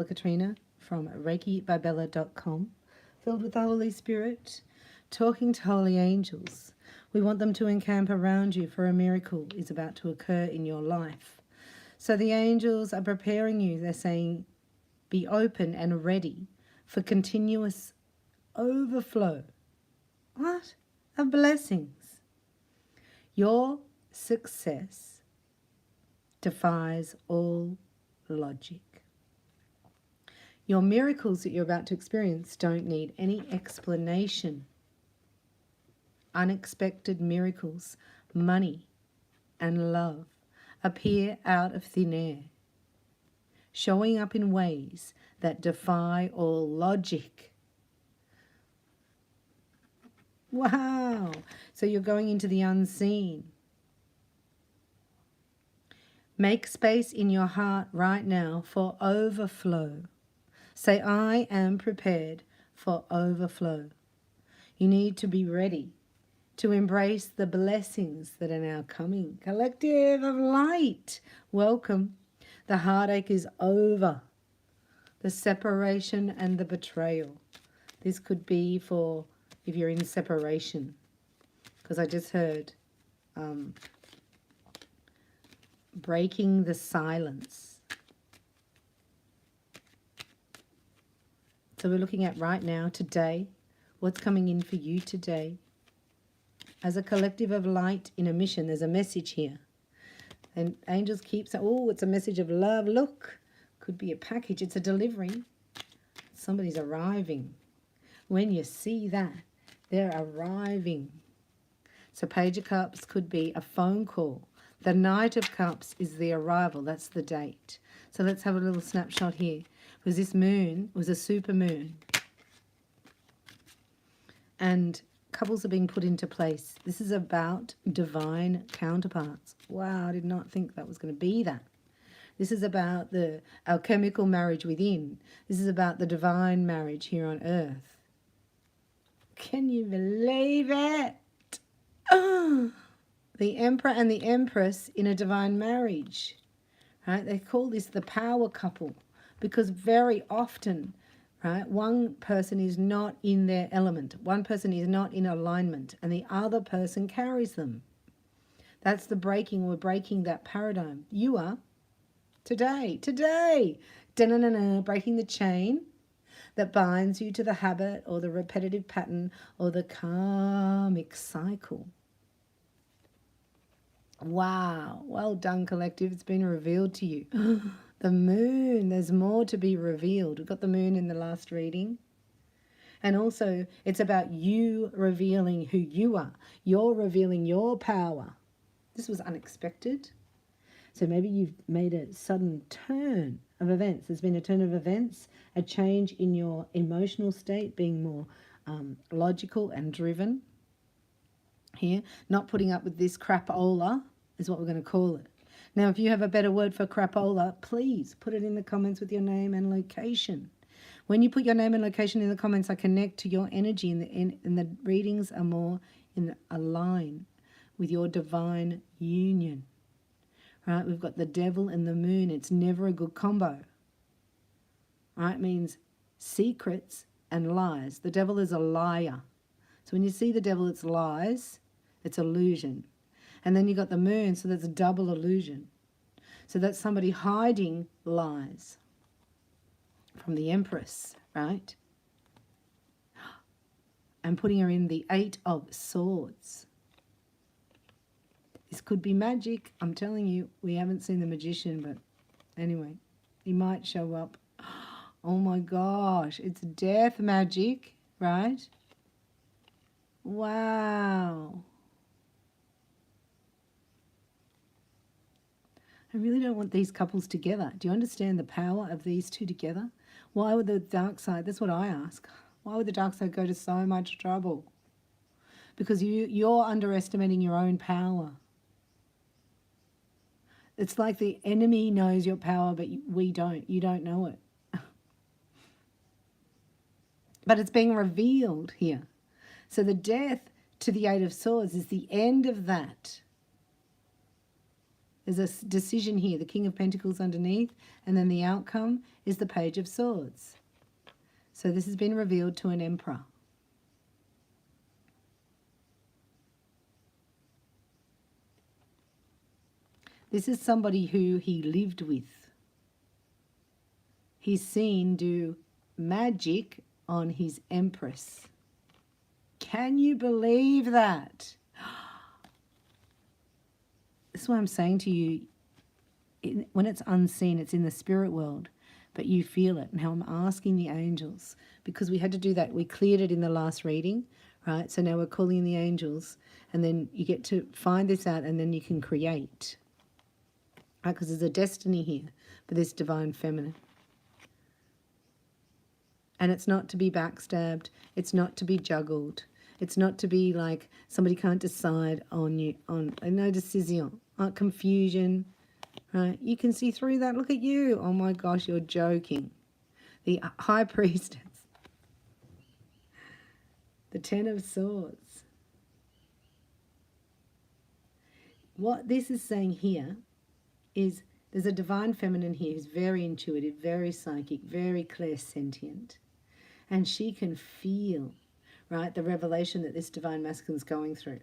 BellaKatrina from ReikiByBella.com, filled with the Holy Spirit, talking to holy angels. We want them to encamp around you, for a miracle is about to occur in your life. So the angels are preparing you. They're saying, be open and ready for continuous overflow. What? Of blessings. Your success defies all logic. Your miracles that you're about to experience don't need any explanation. Unexpected miracles, money and love appear out of thin air, showing up in ways that defy all logic. Wow! So you're going into the unseen. Make space in your heart right now for overflow. Say, I am prepared for overflow. You need to be ready to embrace the blessings that are now coming. Collective of light, welcome. The heartache is over. The separation and the betrayal. This could be for if you're in separation, because I just heard breaking the silence. So we're looking at right now, today, what's coming in for you today. As a collective of light in a mission, there's a message here. And angels keep saying, oh, it's a message of love. Look, could be a package. It's a delivery. Somebody's arriving. When you see that, they're arriving. So Page of Cups could be a phone call. The Knight of Cups is the arrival. That's the date. So let's have a little snapshot here. Because this moon was a super moon. And couples are being put into place. This is about divine counterparts. Wow, I did not think that was going to be that. This is about the alchemical marriage within. This is about the divine marriage here on earth. Can you believe it? Oh, the Emperor and the Empress in a divine marriage. Right? They call this the power couple because very often, right, one person is not in their element. One person is not in alignment and the other person carries them. That's the breaking. We're breaking that paradigm. You are today, da-na-na-na, breaking the chain that binds you to the habit or the repetitive pattern or the karmic cycle. Wow, well done, collective. It's been revealed to you. The moon, there's more to be revealed. We've got the moon in the last reading. And also, it's about you revealing who you are. You're revealing your power. This was unexpected. So maybe you've made a sudden turn of events. There's been a turn of events, a change in your emotional state, being more logical and driven. Here, not putting up with this crapola is what we're going to call it. Now, if you have a better word for crapola, please put it in the comments with your name and location. When you put your name and location in the comments, I connect to your energy, and the readings are more in a line with your divine union. Right? We've got the devil and the moon. It's never a good combo. Right? It means secrets and lies. The devil is a liar. So when you see the devil, it's lies, it's illusion. And then you got the moon, so that's a double illusion. So that's somebody hiding lies from the Empress, right? And putting her in the 8 of Swords. This could be magic. I'm telling you, we haven't seen the magician, but anyway, he might show up. Oh my gosh, it's death magic, right? Wow. I really don't want these couples together. Do you understand the power of these two together? Why would the dark side, that's what I ask, why would the dark side go to so much trouble? Because you're underestimating your own power. It's like the enemy knows your power, but we don't. You don't know it. But it's being revealed here. So the death to the 8 of Swords is the end of that. There's a decision here, the King of Pentacles underneath, and then the outcome is the Page of Swords. So this has been revealed to an Emperor. This is somebody who he lived with. He's seen do magic on his Empress. Can you believe that? This is what I'm saying to you. When it's unseen, it's in the spirit world, but you feel it. Now I'm asking the angels, because we had to do that. We cleared it in the last reading, right? So now we're calling the angels, and then you get to find this out, and then you can create. Right? Because there's a destiny here for this divine feminine. And it's not to be backstabbed. It's not to be juggled. It's not to be like somebody can't decide on you, on no decision, confusion, right? You can see through that. Look at you. Oh my gosh, you're joking. The High Priestess. The Ten of Swords. What this is saying here is there's a divine feminine here who's very intuitive, very psychic, very clairsentient. And she can feel, right, the revelation that this divine masculine's going through.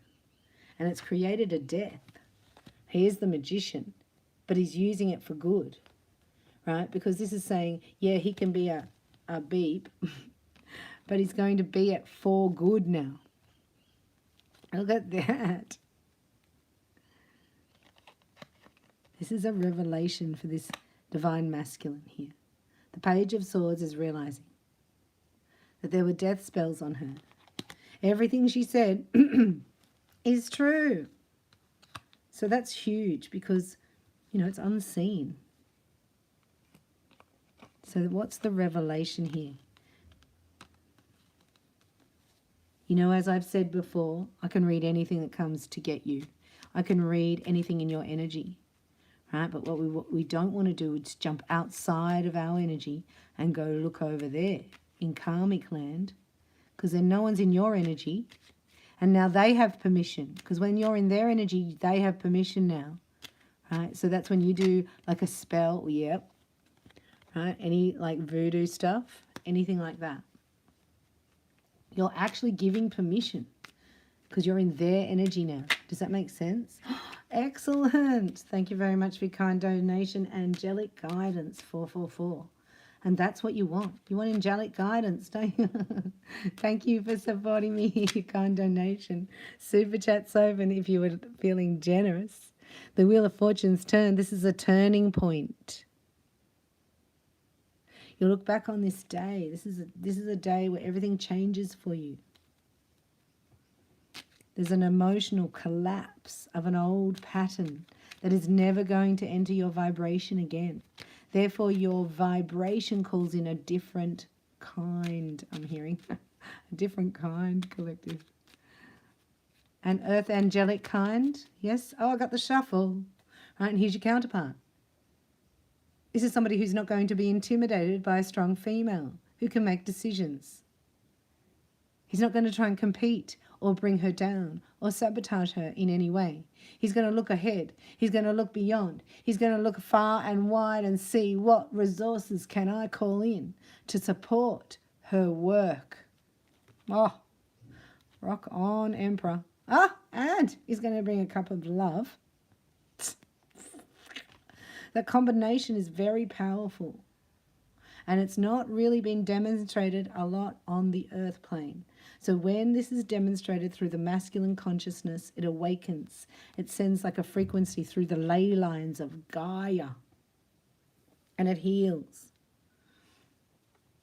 And it's created a death. He is the magician, but he's using it for good, right? Because this is saying, yeah, he can be a beep, but he's going to be it for good now. Look at that. This is a revelation for this divine masculine here. The Page of Swords is realizing that there were death spells on her. Everything she said is true. So that's huge because, you know, it's unseen. So what's the revelation here? You know, as I've said before, I can read anything that comes to get you. I can read anything in your energy, right? But what we don't want to do is jump outside of our energy and go look over there in karmic land, because then no one's in your energy, and now they have permission, because when you're in their energy, they have permission now, right? So that's when you do like a spell, yep, right? Any like voodoo stuff, anything like that. You're actually giving permission because you're in their energy now. Does that make sense? Excellent. Thank you very much for your kind donation. Angelic guidance, 444. And that's what you want. You want angelic guidance, don't you? Thank you for supporting me, your kind donation. Super chat's open if you were feeling generous. The Wheel of Fortune's turned. This is a turning point. You'll look back on this day. This is a day where everything changes for you. There's an emotional collapse of an old pattern that is never going to enter your vibration again. Therefore, your vibration calls in a different kind, I'm hearing. A different kind, collective. An earth angelic kind, yes? Oh, I got the shuffle. Right, and here's your counterpart. This is somebody who's not going to be intimidated by a strong female who can make decisions. He's not going to try and compete or bring her down or sabotage her in any way. He's going to look ahead. He's going to look beyond. He's going to look far and wide and see what resources can I call in to support her work. Oh, rock on, Emperor. Ah, and he's going to bring a cup of love. That combination is very powerful. And it's not really been demonstrated a lot on the earth plane. So when this is demonstrated through the masculine consciousness, it awakens. It sends like a frequency through the ley lines of Gaia. And it heals.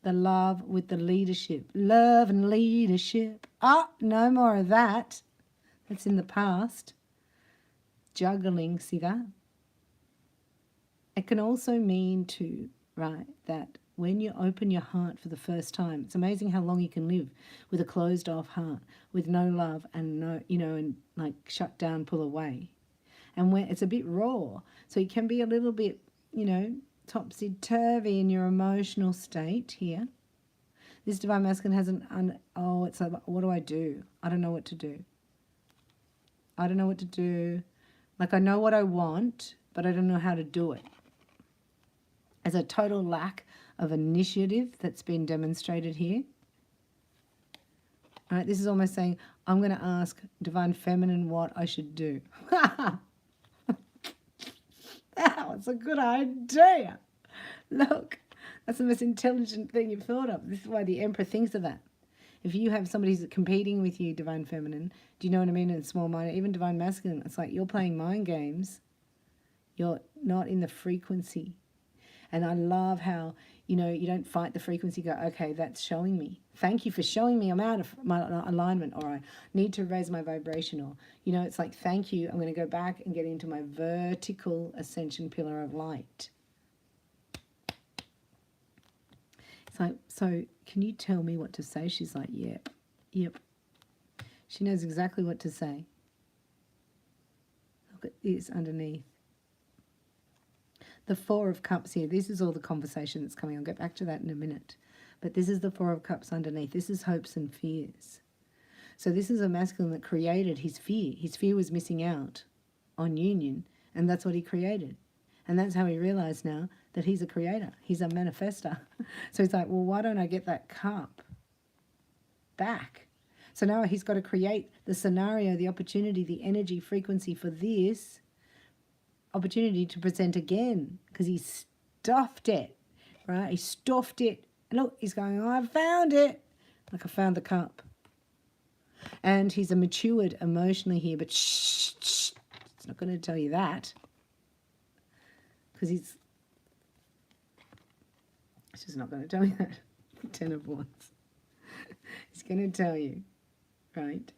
The love with the leadership. Love and leadership. Ah, no more of that. That's in the past. Juggling, see that? It can also mean too, right, that when you open your heart for the first time, it's amazing how long you can live with a closed off heart, with no love and no, you know, and like shut down, pull away. And when it's a bit raw, so you can be a little bit, you know, topsy-turvy in your emotional state here. This divine masculine has it's like, what do I do? I don't know what to do. I don't know what to do. Like, I know what I want, but I don't know how to do it. There's a total lack of initiative that's been demonstrated here. All right, this is almost saying, I'm going to ask Divine Feminine what I should do. That was a good idea. Look, that's the most intelligent thing you've thought of. This is why the Emperor thinks of that. If you have somebody who's competing with you, Divine Feminine, do you know what I mean? In small mind, even Divine Masculine, it's like you're playing mind games. You're not in the frequency. And I love how, you know, you don't fight the frequency. You go, okay, that's showing me. Thank you for showing me I'm out of my alignment, or I need to raise my vibration, or, you know, it's like, thank you. I'm going to go back and get into my vertical ascension pillar of light. It's like, so can you tell me what to say? She's like, yep. She knows exactly what to say. Look at this underneath. The Four of Cups here, this is all the conversation that's coming. I'll get back to that in a minute. But this is the Four of Cups underneath. This is hopes and fears. So this is a masculine that created his fear. His fear was missing out on union, and that's what he created. And that's how he realized now that he's a creator. He's a manifester. So he's like, well, why don't I get that cup back? So now he's got to create the scenario, the opportunity, the energy, frequency for this opportunity to present again, because he stuffed it, right? He stuffed it. And look, he's going, oh, I found it. Like, I found the cup. And he's a matured emotionally here, but shh, it's not going to tell you that. Because he's just not going to tell you that. Ten of Wands. He's going to tell you, right?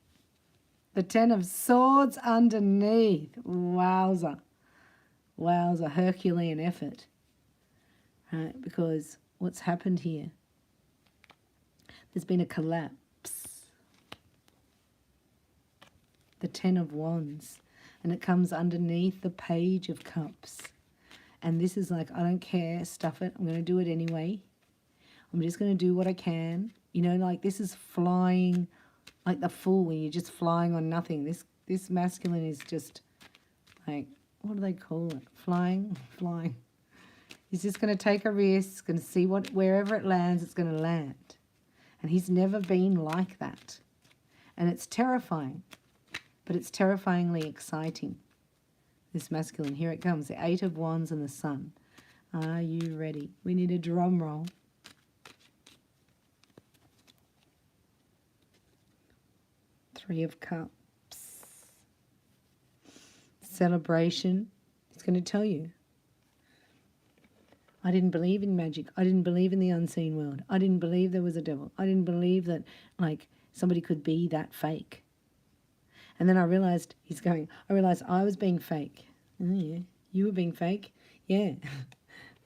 The Ten of Swords underneath. Wowza. Wowza, Herculean effort. Right? Because what's happened here? There's been a collapse. The Ten of Wands. And it comes underneath the Page of Cups. And this is like, I don't care, stuff it. I'm going to do it anyway. I'm just going to do what I can. You know, like this is flying like the Fool, when you're just flying on nothing. This masculine is just like, what do they call it? Flying. He's just going to take a risk and see wherever it lands, it's going to land. And he's never been like that. And it's terrifying, but it's terrifyingly exciting. This masculine, here it comes, the Eight of Wands and the Sun. Are you ready? We need a drum roll. Three of Cups. Celebration. It's going to tell you. I didn't believe in magic. I didn't believe in the unseen world. I didn't believe there was a devil. I didn't believe that, like, somebody could be that fake. And then I realized, I realized I was being fake. Oh, yeah. You were being fake? Yeah.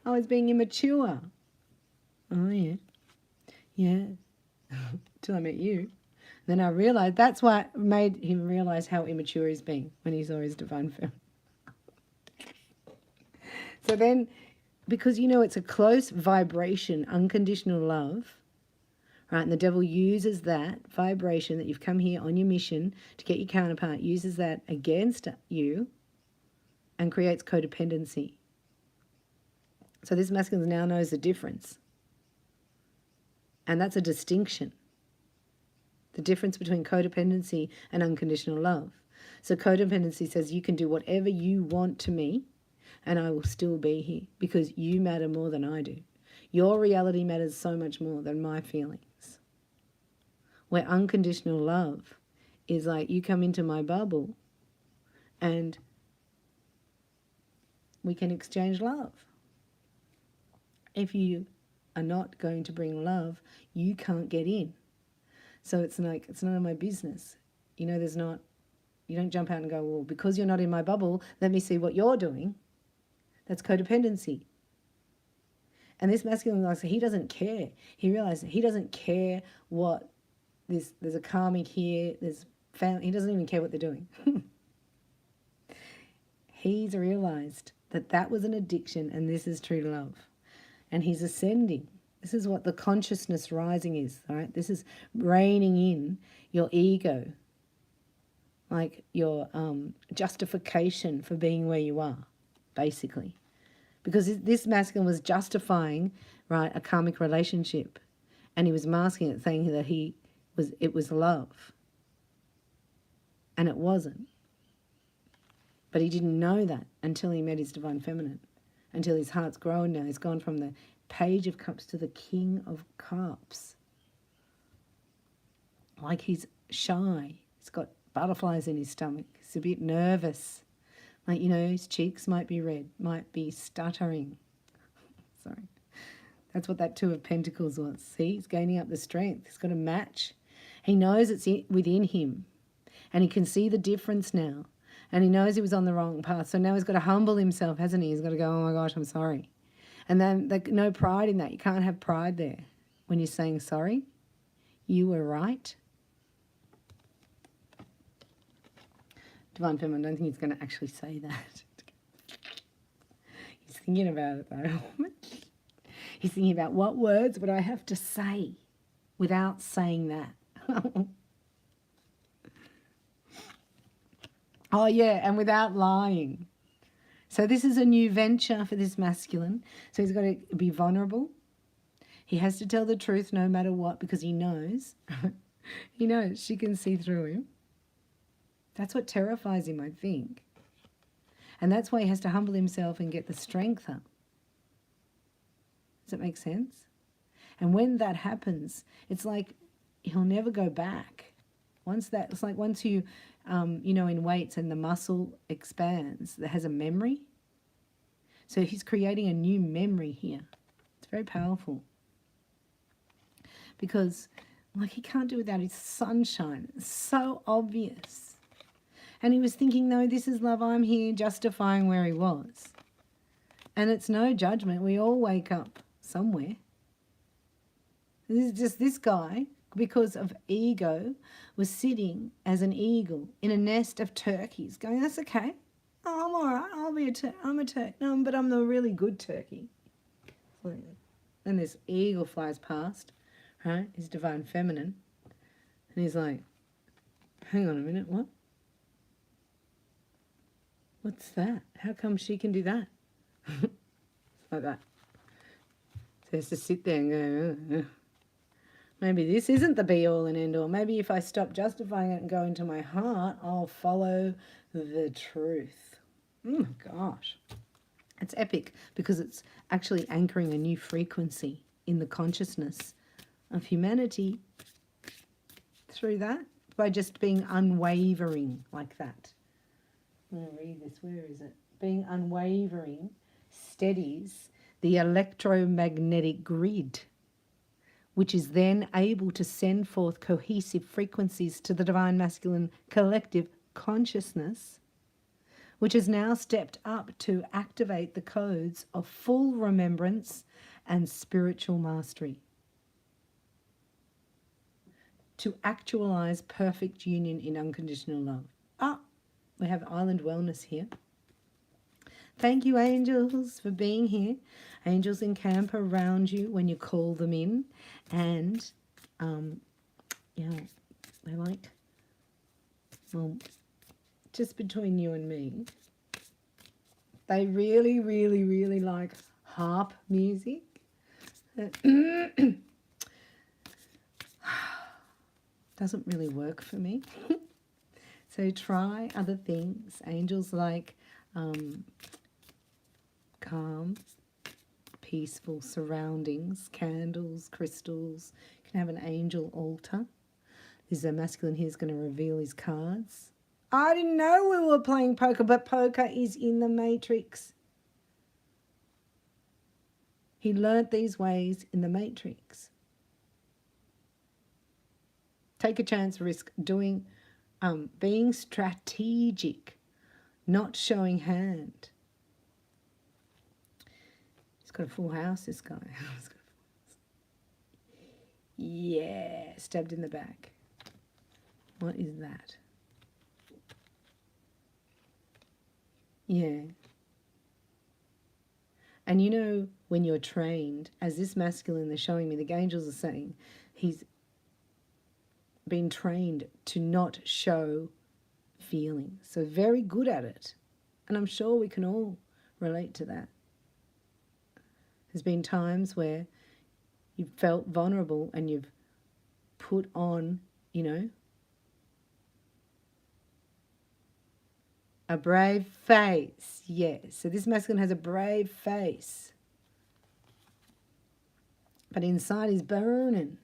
I was being immature. Oh, yeah. Yeah. Till I met you. Then I realized that's what made him realize how immature he's being when he saw his divine feminine. So then, because you know it's a close vibration, unconditional love, right? And the devil uses that vibration that you've come here on your mission to get your counterpart, uses that against you and creates codependency. So this masculine now knows the difference. And that's a distinction. The difference between codependency and unconditional love. So codependency says you can do whatever you want to me and I will still be here because you matter more than I do. Your reality matters so much more than my feelings. Where unconditional love is like you come into my bubble and we can exchange love. If you are not going to bring love, you can't get in. So it's like, it's none of my business. You know, you don't jump out and go, well, because you're not in my bubble, let me see what you're doing. That's codependency. And this masculine, like, he doesn't care. He realized he doesn't care what there's a karmic here, there's family, he doesn't even care what they're doing. He's realized that was an addiction and this is true love. And he's ascending. This is what the consciousness rising is, all right? This is reining in your ego, like your justification for being where you are. basically. Because this masculine was justifying, right, a karmic relationship. And he was masking it, saying that it was love. And it wasn't. But he didn't know that until he met his divine feminine. Until his heart's grown now. He's gone from the Page of Cups to the King of Cups. Like he's shy. He's got butterflies in his stomach. He's a bit nervous. Like, his cheeks might be red, might be stuttering. Sorry. That's what that Two of Pentacles was. See, he's gaining up the strength. He's got a match. He knows it's within him. And he can see the difference now. And he knows he was on the wrong path. So now he's got to humble himself, hasn't he? He's got to go, oh my gosh, I'm sorry. And then no pride in that. You can't have pride there when you're saying sorry. You were right. Divine Feminine, I don't think he's going to actually say that. He's thinking about it though. He's thinking about what words would I have to say without saying that. Oh yeah, and without lying. So this is a new venture for this masculine. So he's got to be vulnerable. He has to tell the truth no matter what, because he knows. He knows she can see through him. That's what terrifies him, I think. And that's why he has to humble himself and get the strength up. Does that make sense? And when that happens, it's like he'll never go back. It's like once you, in weights and the muscle expands, that has a memory. So he's creating a new memory here. It's very powerful. Because, he can't do without his sunshine. It's so obvious. And he was thinking, no, this is love. I'm here justifying where he was. And it's no judgment. We all wake up somewhere. This is just this guy, because of ego, was sitting as an eagle in a nest of turkeys going, that's okay. Oh, I'm all right. I'm a turkey. No, but I'm the really good turkey. And this eagle flies past, right? His divine feminine. And he's like, hang on a minute, what? What's that? How come she can do that? Like that. So he has to sit there and go, ugh. Maybe this isn't the be-all and end-all. Maybe if I stop justifying it and go into my heart, I'll follow the truth. Oh, my gosh. It's epic because it's actually anchoring a new frequency in the consciousness of humanity through that, by just being unwavering like that. I'm going to read this. Where is it? Being unwavering steadies the electromagnetic grid, which is then able to send forth cohesive frequencies to the divine masculine collective consciousness, which has now stepped up to activate the codes of full remembrance and spiritual mastery, to actualize perfect union in unconditional love. We have Island Wellness here. Thank you, angels, for being here. Angels encamp around you when you call them in. And, they like, just between you and me, they really, really, really like harp music. Doesn't really work for me. So try other things. Angels like calm, peaceful surroundings, candles, crystals. You can have an angel altar. This is a masculine here who's going to reveal his cards. I didn't know we were playing poker, but poker is in the Matrix. He learnt these ways in the Matrix. Take a chance, risk doing, being strategic, not showing hand. He's got a full house, this guy. Yeah, stabbed in the back. What is that? Yeah. And you know, when you're trained, as this masculine, they're showing me, the angels are saying, he's been trained to not show feelings. So very good at it. And I'm sure we can all relate to that. There's been times where you've felt vulnerable and you've put on, you know, a brave face. Yes. So this masculine has a brave face. But inside is burning,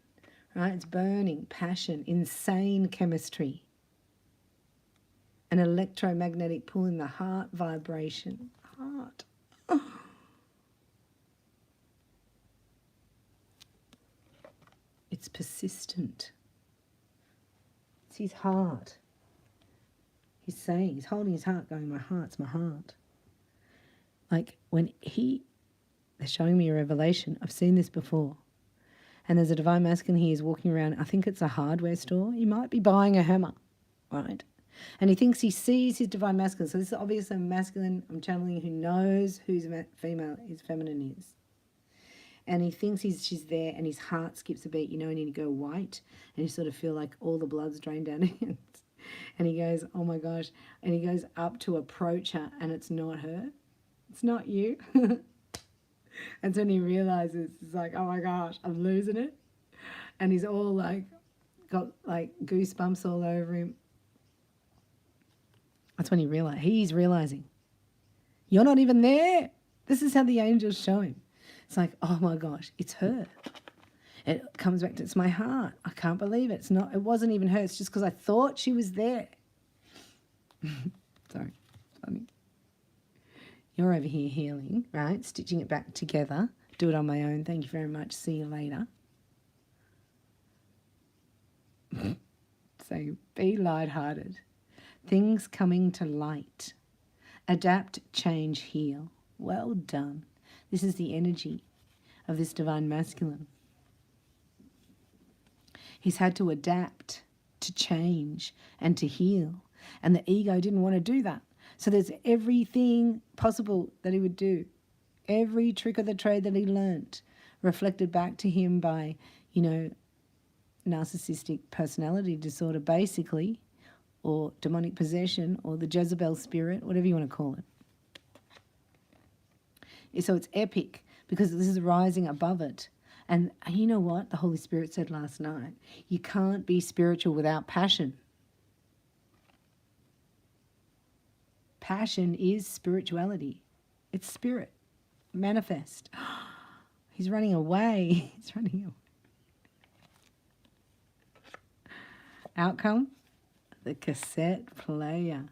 right? It's burning, passion, insane chemistry. An electromagnetic pull in the heart vibration. Heart. It's persistent. It's his heart. He's saying, he's holding his heart going, my heart's my heart. Like when they're showing me a revelation. I've seen this before. And there's a divine masculine here. He's walking around, I think it's a hardware store. He might be buying a hammer, right? And he thinks he sees his divine masculine. So this is obviously a masculine, I'm channeling, who knows whose female, his feminine is. And he thinks she's there, and his heart skips a beat, you know, and you go white, and you sort of feel like all the blood's drained down him. And he goes, oh my gosh. And he goes up to approach her, and it's not her. It's not you. And so when he realizes, it's like, oh my gosh, I'm losing it. And he's all like, got like goosebumps all over him. That's when he's realizing, you're not even there. This is how the angels show him. It's like, oh my gosh, it's her. It comes back to, it's my heart. I can't believe it. It wasn't even her. It's just because I thought she was there. Sorry, funny. You're over here healing, right? Stitching it back together. Do it on my own. Thank you very much. See you later. So be lighthearted. Things coming to light. Adapt, change, heal. Well done. This is the energy of this divine masculine. He's had to adapt, to change, and to heal. And the ego didn't want to do that. So there's everything possible that he would do. Every trick of the trade that he learnt reflected back to him by, you know, narcissistic personality disorder, basically, or demonic possession, or the Jezebel spirit, whatever you want to call it. So it's epic because this is rising above it. And you know what the Holy Spirit said last night? You can't be spiritual without passion. Passion is spirituality. It's spirit. Manifest. He's running away. He's running away. Outcome? The cassette player.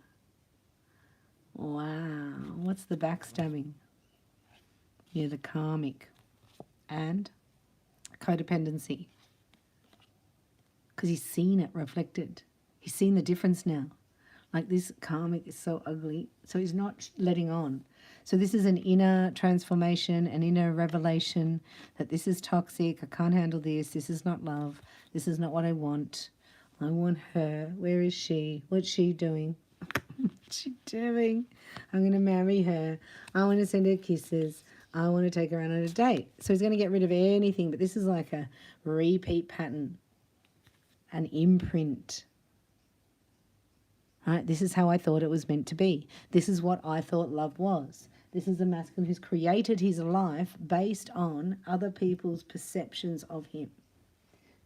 Wow. What's the backstabbing? Yeah, the karmic. And codependency. Because he's seen it reflected. He's seen the difference now. Like this karmic is so ugly. So he's not letting on. So this is an inner transformation, an inner revelation that this is toxic. I can't handle this. This is not love. This is not what I want. I want her. Where is she? What's she doing? What's she doing? I'm going to marry her. I want to send her kisses. I want to take her out on a date. So he's going to get rid of anything. But this is like a repeat pattern. An imprint. Right? This is how I thought it was meant to be. This is what I thought love was. This is a masculine who's created his life based on other people's perceptions of him.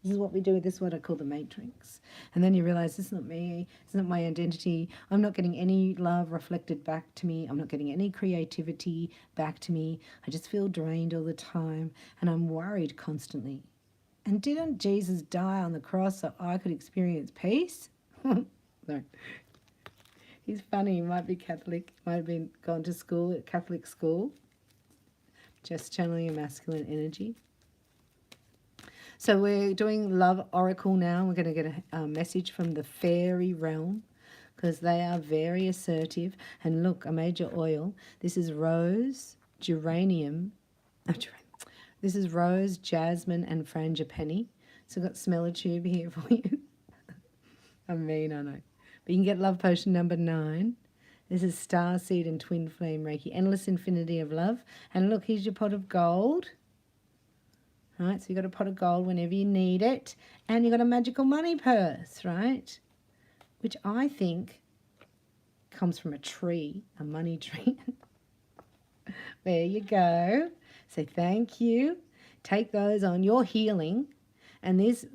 This is what we do. This is what I call the matrix. And then you realize this is not me. It's not my identity. I'm not getting any love reflected back to me. I'm not getting any creativity back to me. I just feel drained all the time. And I'm worried constantly. And didn't Jesus die on the cross so I could experience peace? Sorry. He's funny. He might be Catholic. Might have been gone to school at Catholic school. Just channeling a masculine energy. So we're doing Love Oracle now. We're going to get a message from the fairy realm because they are very assertive. And look, a major oil. This is rose, geranium. This is rose, jasmine, and frangipani. So I've got smeller tube here for you. I'm mean, I know. But you can get love potion number 9. This is star seed and twin flame Reiki. Endless infinity of love. And look, here's your pot of gold. Right, so you've got a pot of gold whenever you need it. And you've got a magical money purse, right? Which I think comes from a tree, a money tree. There you go. Say thank you. Take those on. You're healing. And this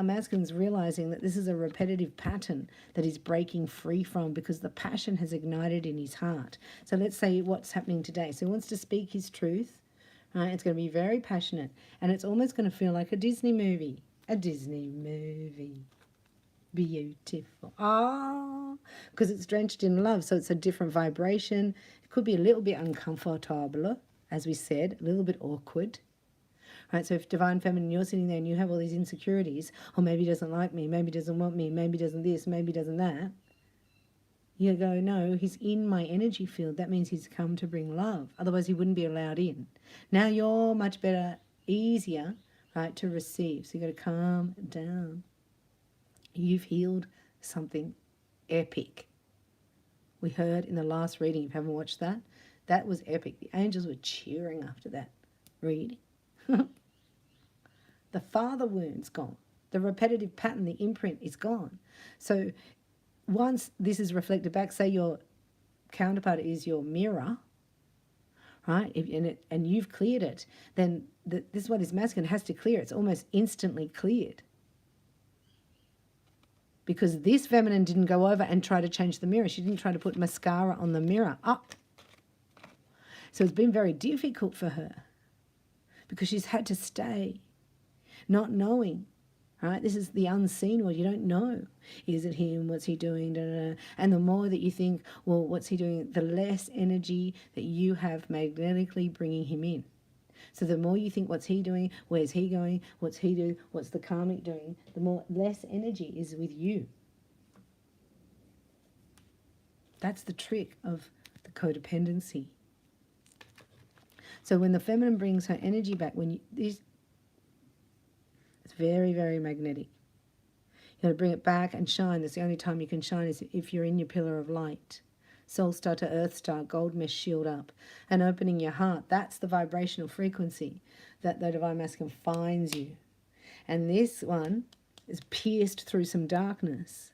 masculine's realizing that this is a repetitive pattern that he's breaking free from because the passion has ignited in his heart. So let's say what's happening today. So he wants to speak his truth, right? It's going to be very passionate. And it's almost going to feel like a Disney movie. A Disney movie. Beautiful. Ah, because it's drenched in love. So it's a different vibration. It could be a little bit uncomfortable, as we said, a little bit awkward. Right, so if Divine Feminine, you're sitting there and you have all these insecurities, or maybe he doesn't like me, maybe he doesn't want me, maybe he doesn't this, maybe he doesn't that, you go, no, he's in my energy field. That means he's come to bring love. Otherwise, he wouldn't be allowed in. Now you're much better, easier, right, to receive. So you've got to calm down. You've healed something epic. We heard in the last reading, if you haven't watched that, that was epic. The angels were cheering after that reading. The father wound's gone. The repetitive pattern, the imprint is gone. So once this is reflected back, say your counterpart is your mirror, right? And you've cleared it, then this is what this masculine has to clear. It's almost instantly cleared. Because this feminine didn't go over and try to change the mirror. She didn't try to put mascara on the mirror up. So it's been very difficult for her because she's had to stay not knowing, right? This is the unseen world. You don't know. Is it him? What's he doing? Da, da, da. And the more that you think, well, what's he doing? The less energy that you have magnetically bringing him in. So the more you think, what's he doing? Where's he going? What's he doing? What's the karmic doing? The more less energy is with you. That's the trick of the codependency. So when the feminine brings her energy back, it's very, very magnetic. You got to bring it back and shine. That's the only time you can shine is if you're in your pillar of light. Soul star to earth star, gold mesh shield up. And opening your heart, that's the vibrational frequency that the Divine Masculine finds you. And this one is pierced through some darkness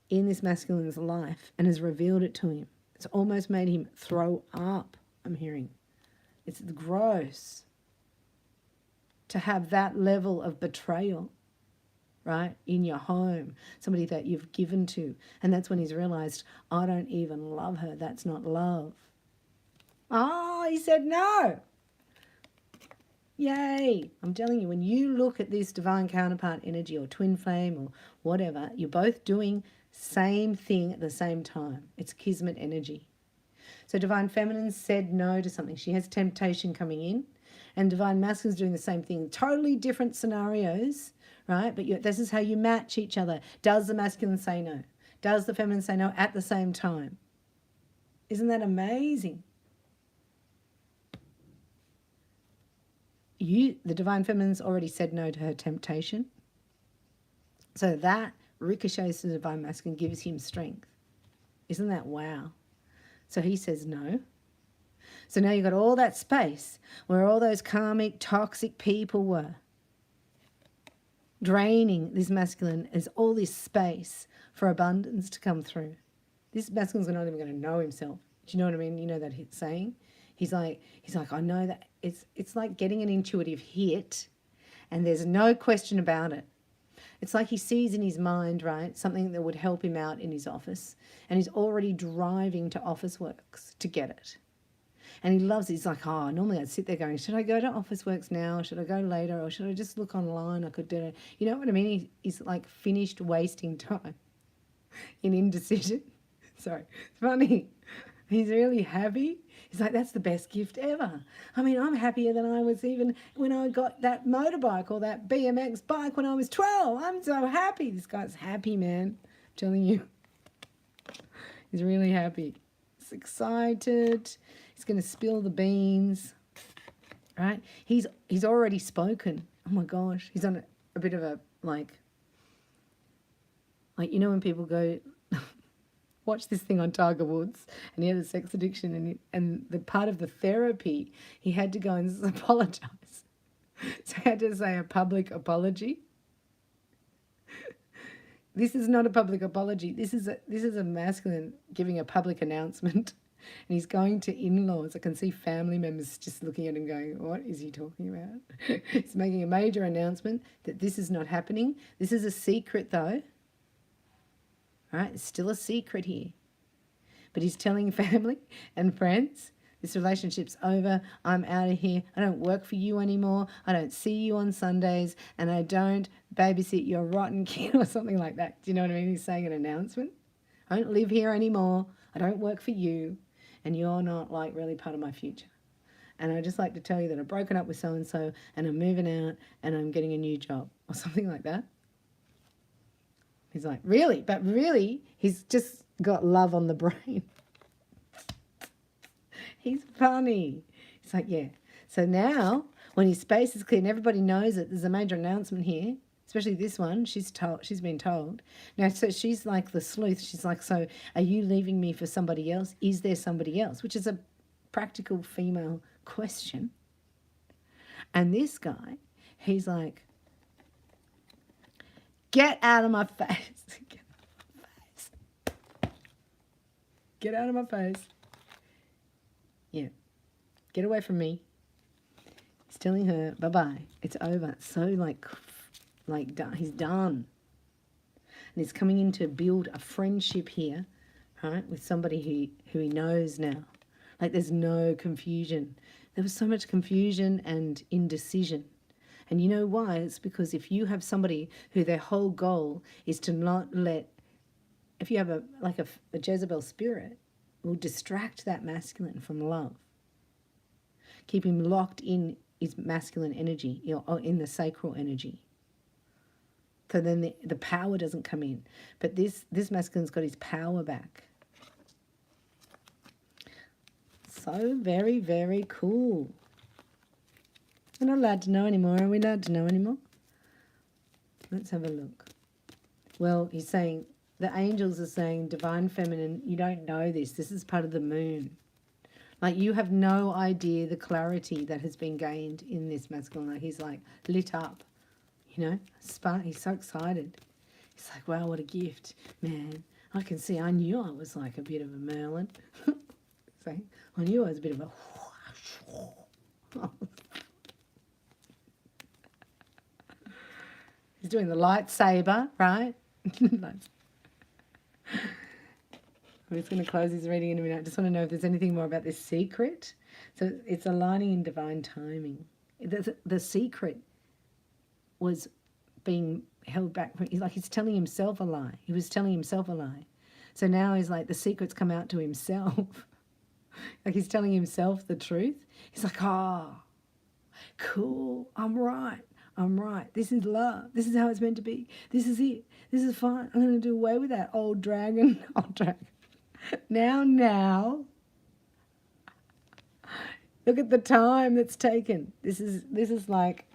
in this masculine's life and has revealed it to him. It's almost made him throw up, I'm hearing. It's gross to have that level of betrayal, right, in your home, somebody that you've given to. And that's when he's realized, I don't even love her. That's not love. Oh, he said no. Yay. I'm telling you, when you look at this divine counterpart energy or twin flame or whatever, you're both doing same thing at the same time. It's kismet energy. So Divine Feminine said no to something. She has temptation coming in. And Divine Masculine's doing the same thing. Totally different scenarios, right? But this is how you match each other. Does the masculine say no? Does the feminine say no at the same time? Isn't that amazing? The Divine Feminine's already said no to her temptation. So that ricochets to the Divine Masculine, gives him strength. Isn't that wow? So he says no. So now you've got all that space where all those karmic, toxic people were. Draining this masculine is all this space for abundance to come through. This masculine's not even going to know himself. Do you know what I mean? You know that saying? He's like, I know that it's like getting an intuitive hit and there's no question about it. It's like he sees in his mind, right, something that would help him out in his office, and he's already driving to Office Works to get it. And he loves it. He's like, oh, normally I'd sit there going, should I go to Office Works now? Should I go later? Or should I just look online? I could do it. You know what I mean? He's like finished wasting time in indecision. Sorry, it's funny. He's really happy. He's like, that's the best gift ever. I mean, I'm happier than I was even when I got that motorbike or that BMX bike when I was 12. I'm so happy. This guy's happy, man. I'm telling you. He's really happy. He's excited. He's going to spill the beans, right? He's already spoken. Oh, my gosh. He's on a bit of a, like, you know when people go... watch this thing on Tiger Woods, and he had a sex addiction, and the part of the therapy, he had to go and apologize. So he had to say a public apology. This is not a public apology. This is a masculine giving a public announcement And he's going to in-laws. I can see family members just looking at him going, what is he talking about? He's making a major announcement that this is not happening. This is a secret though. All right, it's still a secret here. But he's telling family and friends, this relationship's over. I'm out of here. I don't work for you anymore. I don't see you on Sundays. And I don't babysit your rotten kid or something like that. Do you know what I mean? He's saying an announcement. I don't live here anymore. I don't work for you. And you're not like really part of my future. And I just like to tell you that I've broken up with so-and-so and I'm moving out and I'm getting a new job or something like that. He's like, really? But really, he's just got love on the brain. He's funny. He's like, yeah. So now, when his space is clear and everybody knows it, there's a major announcement here, especially this one. She's been told. Now, so she's like the sleuth. She's like, so are you leaving me for somebody else? Is there somebody else? Which is a practical female question. And this guy, he's like, get out of my face. Get out of my face. Yeah. Get away from me. He's telling her, bye-bye. It's over. It's so like done. He's done. And he's coming in to build a friendship here, right, with somebody who he knows now. Like there's no confusion. There was so much confusion and indecision. And you know why? It's because if you have somebody who their whole goal is to not let, if you have a Jezebel spirit, will distract that masculine from love. Keep him locked in his masculine energy, or in the sacral energy. So then the power doesn't come in. But this masculine's got his power back. So very, very cool. We're not allowed to know anymore. Are we allowed to know anymore? Let's have a look. Well, he's saying, the angels are saying, divine feminine, you don't know this. This is part of the moon. Like you have no idea the clarity that has been gained in this masculine. He's like lit up, you know, he's so excited. He's like, wow, what a gift, man. I can see, I knew I was like a bit of a Merlin. So I knew I was a bit of a... He's doing the lightsaber, right? I'm just going to close his reading in a minute. I just want to know if there's anything more about this secret. So it's aligning in divine timing. The secret was being held back. He's telling himself a lie. He was telling himself a lie. So now he's like, the secret's come out to himself. Like he's telling himself the truth. He's like, oh, cool, I'm right. I'm right. This is love. This is how it's meant to be. This is it. This is fine. I'm going to do away with that old dragon. Old dragon. Now. Look at the time that's taken. This is like,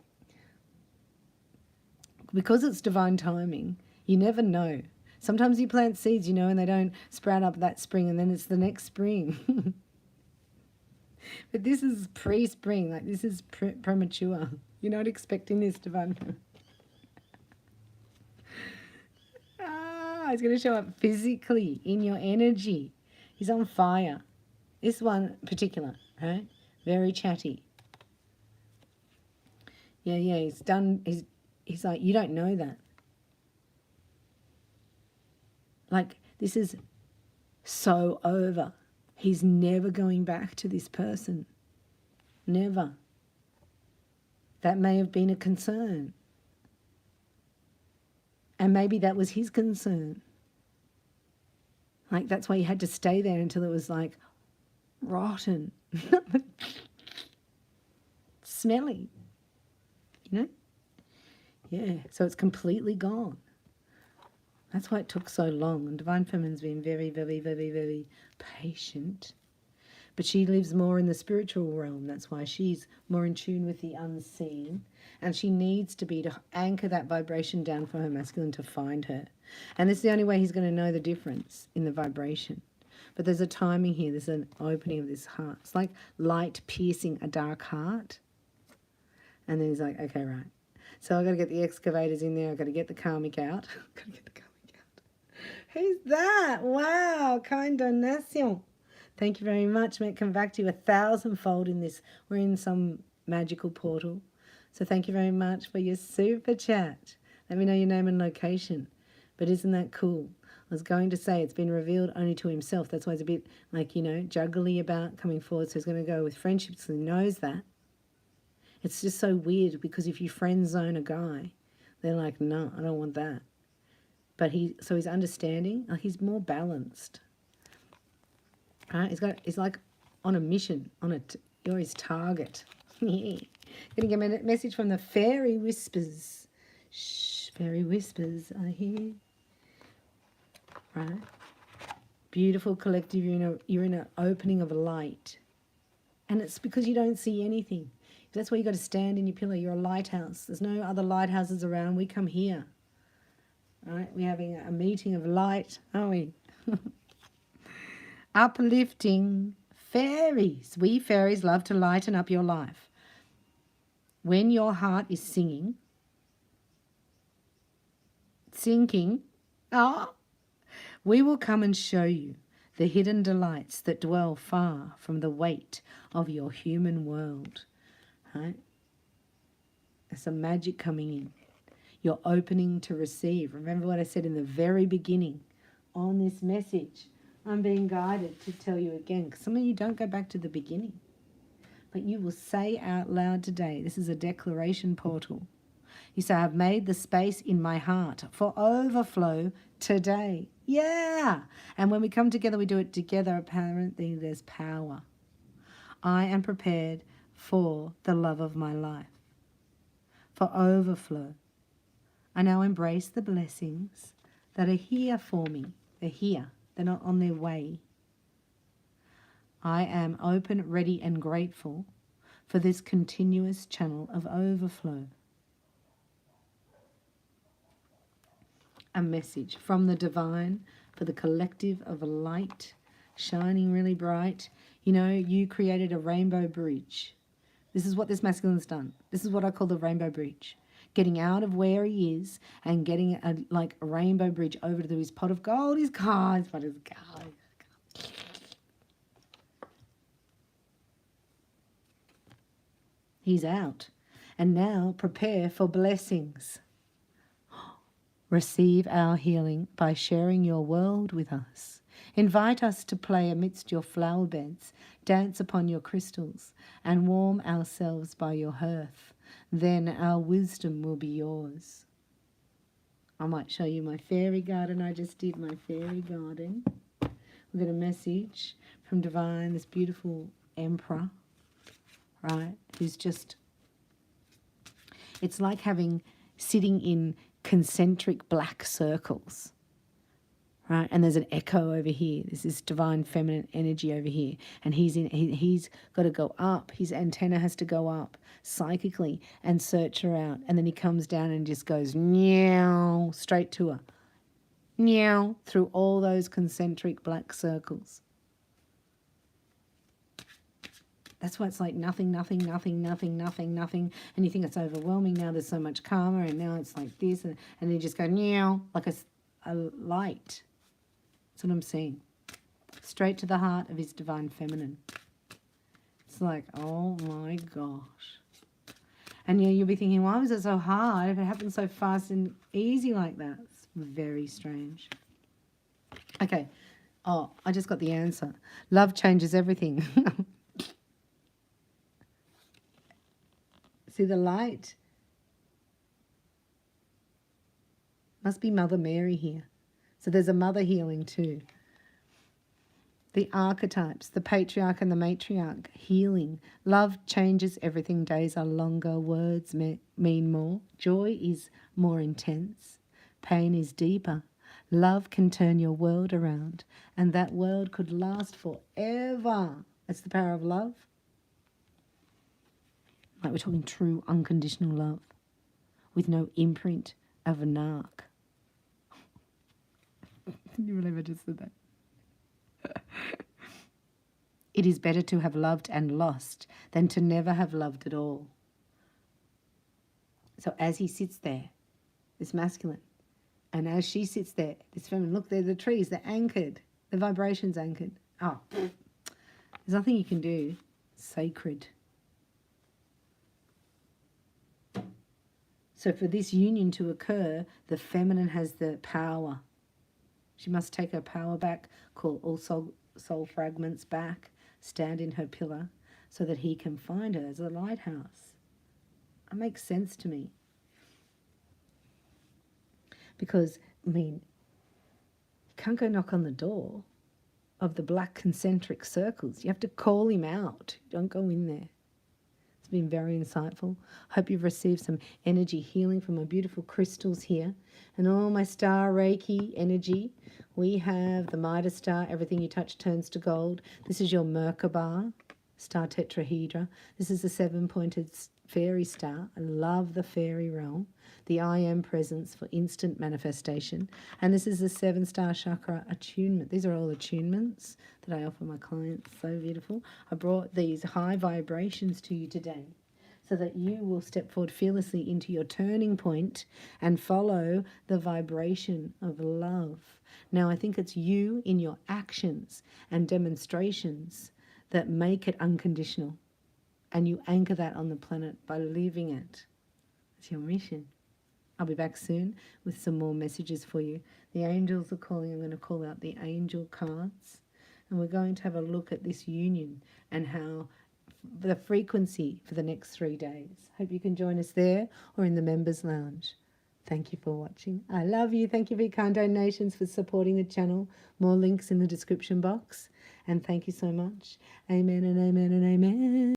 because it's divine timing, you never know. Sometimes you plant seeds, you know, and they don't sprout up that spring, and then it's the next spring. But this is pre-spring, like this is premature. You're not expecting this divine. He's going to show up physically in your energy. He's on fire. This one particular, right? Very chatty. Yeah, he's done. He's like, you don't know that. Like, this is so over. He's never going back to this person. Never. That may have been a concern. And maybe that was his concern. Like, that's why he had to stay there until it was like rotten. Smelly. You know? Yeah, so it's completely gone. That's why it took so long. And Divine Feminine's been very, very, very, very patient. But she lives more in the spiritual realm. That's why she's more in tune with the unseen. And she needs to be to anchor that vibration down for her masculine to find her. And this is the only way he's going to know the difference in the vibration. But there's a timing here. There's an opening of this heart. It's like light piercing a dark heart. And then he's like, okay, right. So I've got to get the excavators in there. I've got to get the karmic out. I've got to get the karmic out. Who's that? Wow, kind donation. Thank you very much. May it come back to you 1,000-fold in this. We're in some magical portal. So thank you very much for your super chat. Let me know your name and location. But isn't that cool? I was going to say it's been revealed only to himself. That's why it's a bit like, juggly about coming forward. So he's going to go with friendships. So he knows that. It's just so weird because if you friend zone a guy, they're like, no, I don't want that. But so he's understanding. He's more balanced. Right? He's like on a mission. You're his target. Gonna get a message from the fairy whispers. Shh, fairy whispers are here. Right? Beautiful collective. You're in an opening of light, and it's because you don't see anything. That's why you got to stand in your pillar. You're a lighthouse. There's no other lighthouses around. We come here. Right? We're having a meeting of light, aren't we? Uplifting fairies. We fairies love to lighten up your life. When your heart is sinking, we will come and show you the hidden delights that dwell far from the weight of your human world. Right? There's some magic coming in. You're opening to receive. Remember what I said in the very beginning on this message. I'm being guided to tell you again, because some of you don't go back to the beginning. But you will say out loud today, this is a declaration portal. You say, I've made the space in my heart for overflow today. Yeah. And when we come together, we do it together. Apparently there's power. I am prepared for the love of my life, for overflow. I now embrace the blessings that are here for me. They're here. They're not on their way. I am open, ready, and grateful for this continuous channel of overflow. A message from the divine for the collective of light, shining really bright. You created a rainbow bridge. This is what this masculine's done. This is what I call the rainbow bridge. Getting out of where he is and getting a rainbow bridge over to his pot of gold. His pot of gold. He's out. And now prepare for blessings. Receive our healing by sharing your world with us. Invite us to play amidst your flower beds, dance upon your crystals, and warm ourselves by your hearth. Then our wisdom will be yours. I might show you my fairy garden. I just did my fairy garden. We got a message from Divine, this beautiful Emperor, right? Who's just, it's like sitting in concentric black circles. Right, and there's an echo over here. There's this divine feminine energy over here, and he's got to go up. His antenna has to go up psychically and search her out, and then he comes down and just goes meow straight to her, meow through all those concentric black circles. That's why it's like nothing, nothing, nothing, nothing, nothing, nothing, and you think it's overwhelming. Now there's so much calmer, and now it's like this, and you just go meow like a light. That's what I'm seeing. Straight to the heart of his divine feminine. It's like, oh my gosh. And you'll be thinking, why was it so hard if it happened so fast and easy like that? It's very strange. Okay. Oh, I just got the answer. Love changes everything. See the light? Must be Mother Mary here. So there's a mother healing too. The archetypes, the patriarch and the matriarch, healing. Love changes everything. Days are longer. Words mean more. Joy is more intense. Pain is deeper. Love can turn your world around, and that world could last forever. That's the power of love. Like we're talking true unconditional love with no imprint of a narc. Can you believe I just said that? It is better to have loved and lost than to never have loved at all. So as he sits there, this masculine, and as she sits there, this feminine, look, they're the trees, they're anchored, the vibration's anchored. Oh, There's nothing you can do. It's sacred. So for this union to occur, the feminine has the power. She must take her power back, call all soul fragments back, stand in her pillar, so that he can find her as a lighthouse. It makes sense to me. Because, I mean, you can't go knock on the door of the black concentric circles. You have to call him out. Don't go in there. It's been very insightful. Hope you've received some energy healing from my beautiful crystals here. And all my star Reiki energy. We have the Midas star. Everything you touch turns to gold. This is your Merkaba star tetrahedra. This is the 7-pointed fairy star. I love the fairy realm. The I am presence for instant manifestation. And this is the 7-star chakra attunement. These are all attunements that I offer my clients. So beautiful. I brought these high vibrations to you today so that you will step forward fearlessly into your turning point and follow the vibration of love. Now, I think it's you in your actions and demonstrations that make it unconditional. And you anchor that on the planet by living it. It's your mission. I'll be back soon with some more messages for you. The angels are calling. I'm going to call out the angel cards. And we're going to have a look at this union and how the frequency for the next 3 days. Hope you can join us there or in the members lounge. Thank you for watching. I love you. Thank you for your kind donations, for supporting the channel. More links in the description box. And thank you so much. Amen and amen and amen.